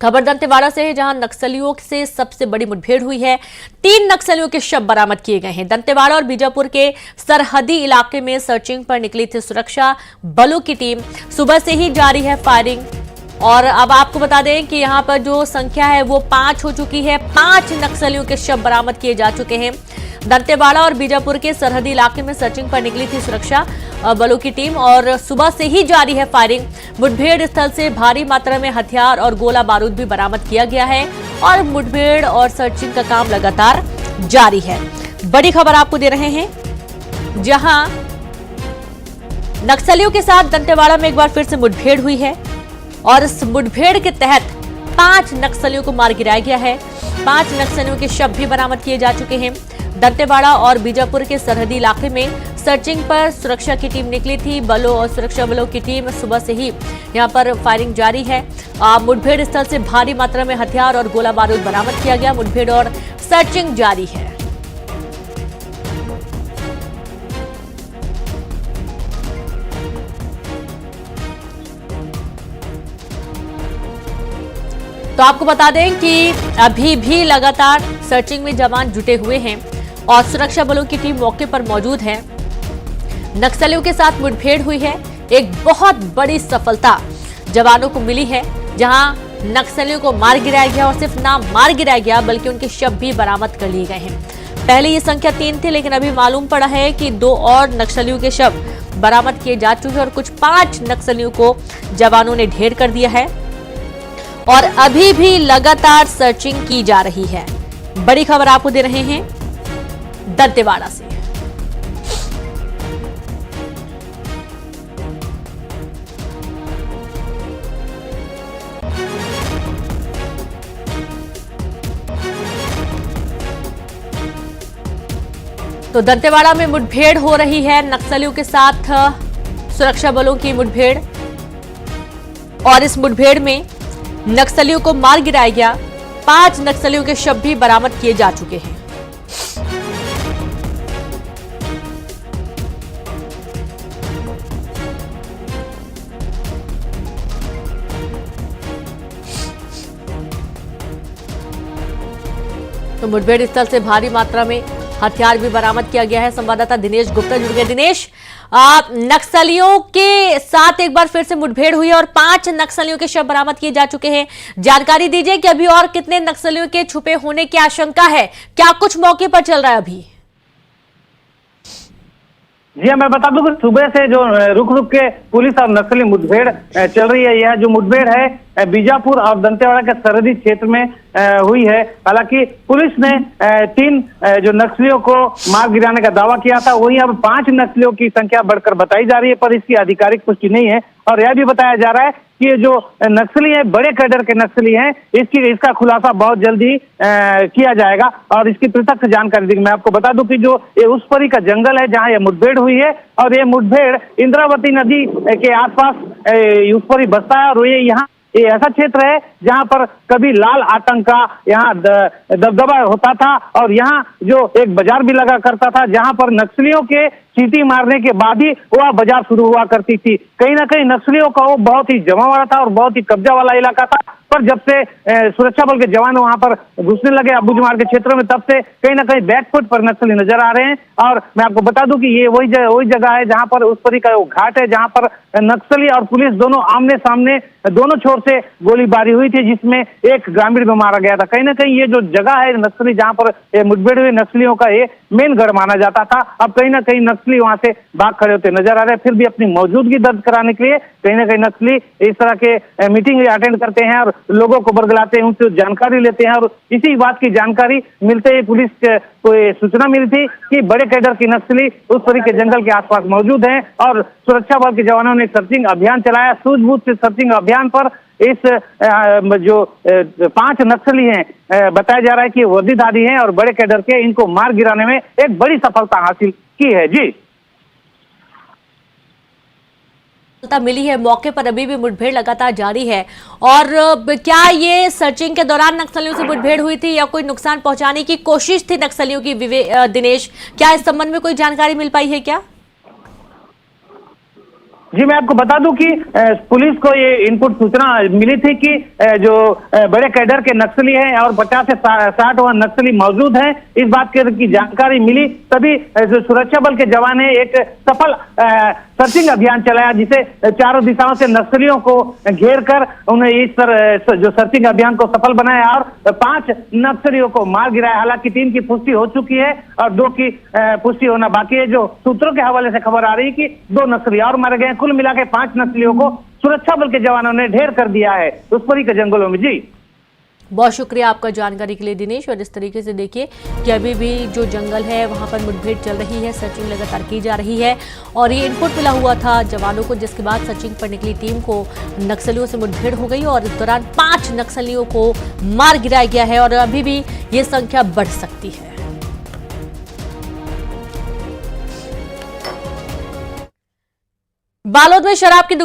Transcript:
खबर दंतेवाड़ा से है, जहां नक्सलियों से सबसे बड़ी मुठभेड़ हुई है। 3 नक्सलियों के शव बरामद किए गए हैं। दंतेवाड़ा और बीजापुर के सरहदी इलाके में सर्चिंग पर निकली थी सुरक्षा बलों की टीम। सुबह से ही जारी है फायरिंग और अब आपको बता दें कि यहां पर जो संख्या है वो 5 हो चुकी है। 5 नक्सलियों के शव बरामद किए जा चुके हैं। दंतेवाड़ा और बीजापुर के सरहदी इलाके में सर्चिंग पर निकली थी सुरक्षा बलों की टीम और सुबह से ही जारी है फायरिंग। मुठभेड़ स्थल से भारी मात्रा में हथियार और गोला बारूद भी बरामद किया गया है और मुठभेड़ और सर्चिंग का काम लगातार जारी है। बड़ी खबर आपको दे रहे हैं, जहां नक्सलियों के साथ दंतेवाड़ा में एक बार फिर से मुठभेड़ हुई है और इस मुठभेड़ के तहत 5 नक्सलियों को मार गिराया गया है। 5 नक्सलियों के शव भी बरामद किए जा चुके हैं। दंतेवाड़ा और बीजापुर के सरहदी इलाके में सर्चिंग पर सुरक्षा की टीम निकली थी। बलों और सुरक्षा बलों की टीम सुबह से ही यहां पर फायरिंग जारी है। मुठभेड़ स्थल से भारी मात्रा में हथियार और गोला बारूद बरामद किया गया। मुठभेड़ और सर्चिंग जारी है। तो आपको बता दें कि अभी भी लगातार सर्चिंग में जवान जुटे हुए हैं और सुरक्षा बलों की टीम मौके पर मौजूद है। नक्सलियों के साथ मुठभेड़ हुई है। एक बहुत बड़ी सफलता जवानों को मिली है, जहां नक्सलियों को मार गिराया गया और सिर्फ ना मार गिराया गया बल्कि उनके शव भी बरामद कर लिए गए हैं। पहले ये संख्या 3 थी, लेकिन अभी मालूम पड़ा है कि 2 और नक्सलियों के शव बरामद किए जा चुके हैं और कुछ 5 नक्सलियों को जवानों ने ढेर कर दिया है और अभी भी लगातार सर्चिंग की जा रही है। बड़ी खबर आपको दे रहे हैं दंतेवाड़ा से। तो दंतेवाड़ा में मुठभेड़ हो रही है, नक्सलियों के साथ सुरक्षा बलों की मुठभेड़ और इस मुठभेड़ में नक्सलियों को मार गिराया गया। 5 नक्सलियों के शव भी बरामद किए जा चुके हैं। तो मुठभेड़ स्थल से भारी मात्रा में हथियार भी बरामद किया गया है। संवाददाता दिनेश गुप्ता जुड़ गए। दिनेश, नक्सलियों के साथ एक बार फिर से मुठभेड़ हुई है और 5 नक्सलियों के शव बरामद किए जा चुके हैं। जानकारी दीजिए कि अभी और कितने नक्सलियों के छुपे होने की आशंका है, क्या कुछ मौके पर चल रहा है अभी? जी हाँ, मैं बता दूं कि सुबह से जो रुक रुक के पुलिस और नक्सली मुठभेड़ चल रही है। यह जो मुठभेड़ है बीजापुर और दंतेवाड़ा के सरहदी क्षेत्र में हुई है। हालांकि पुलिस ने 3 जो नक्सलियों को मार गिराने का दावा किया था, वहीं अब 5 नक्सलियों की संख्या बढ़कर बताई जा रही है, पर इसकी आधिकारिक पुष्टि नहीं है। और यह भी बताया जा रहा है कि ये जो नक्सली है बड़े कैडर के नक्सली हैं, इसका खुलासा बहुत जल्दी किया जाएगा और इसकी पृथक जानकारी देंगे। मैं आपको बता दूं कि जो ये उसपरी का जंगल है जहां ये मुठभेड़ हुई है और ये मुठभेड़ इंद्रावती नदी के आसपास उसपरी बसता है और ये ऐसा क्षेत्र है जहां पर कभी लाल आतंक का यहाँ दबदबा होता था और यहाँ जो एक बाजार भी लगा करता था, जहां पर नक्सलियों के चींटी मारने के बाद ही वह बाजार शुरू हुआ करती थी। कहीं ना कहीं नक्सलियों का वो बहुत ही जमा वाला था और बहुत ही कब्जा वाला इलाका था, पर जब से सुरक्षा बल के जवान वहां पर घुसने लगे अबूझमार के क्षेत्रों में, तब से कहीं ना कहीं बैकफुट पर नक्सली नजर आ रहे हैं। और मैं आपको बता दूं कि ये वही जगह है जहां पर उस परी का वो घाट है, जहां पर नक्सली और पुलिस दोनों आमने सामने दोनों छोर से गोलीबारी हुई थी, जिसमें एक ग्रामीण भी मारा गया था। कहीं ना कहीं ये जो जगह है नक्सली जहां पर मुठभेड़ हुई नक्सलियों का ये मेन गढ़ माना जाता था। अब कहीं ना कहीं नक्सली वहां से भाग खड़े होते नजर आ रहे हैं। फिर भी अपनी मौजूदगी दर्ज कराने के लिए कहीं ना कहीं नक्सली इस तरह के मीटिंग अटेंड करते हैं और लोगों को बरगलाते हैं, उनसे जानकारी लेते हैं। और इसी बात की जानकारी मिलते ही पुलिस को सूचना मिली थी कि बड़े कैडर की नक्सली उस परी के जंगल के आसपास मौजूद हैं और सुरक्षा बल के जवानों ने सर्चिंग अभियान चलाया। सूझबूझ से सर्चिंग अभियान पर इस जो 5 नक्सली हैं बताया जा रहा है कि वर्दीधारी हैं और बड़े कैडर के, इनको मार गिराने में एक बड़ी सफलता हासिल की है। जी मिली है, मौके पर अभी भी मुठभेड़ लगातार जारी है। और क्या ये सर्चिंग के दौरान नक्सलियों से मुठभेड़ हुई थी या कोई नुकसान पहुंचाने की कोशिश थी नक्सलियों की? दिनेश, क्या इस संबंध में कोई जानकारी मिल पाई है क्या? जी, मैं आपको बता दूं कि पुलिस को ये इनपुट सूचना मिली थी कि जो बड़े कैडर के नक्सली हैं और 50 से 60 वहां नक्सली मौजूद हैं। इस बात की जानकारी मिली तभी जो सुरक्षा बल के जवान है एक सफल सर्चिंग अभियान चलाया, जिसे चारों दिशाओं से नक्सलियों को घेर कर उन्हें इस पर जो सर्चिंग अभियान को सफल बनाया और 5 नक्सलियों को मार गिराया। हालांकि 3 की पुष्टि हो चुकी है और 2 की पुष्टि होना बाकी है। जो सूत्रों के हवाले से खबर आ रही है कि 2 नक्सली और मारे गए। कुल मिला के 5 नक्सलियों को सुरक्षा बल के जवानों ने ढेर कर दिया है उसपरी के जंगलों में। जी, बहुत शुक्रिया आपका जानकारी के लिए दिनेश। और इस तरीके से देखिए कि अभी भी जो जंगल है वहां पर मुठभेड़ चल रही है, सर्चिंग लगातार की जा रही है और ये इनपुट मिला हुआ था जवानों को, जिसके बाद सर्चिंग पर निकली टीम को नक्सलियों से मुठभेड़ हो गई और इस दौरान 5 नक्सलियों को मार गिराया गया है और अभी भी ये संख्या बढ़ सकती है। बालोद में शराब की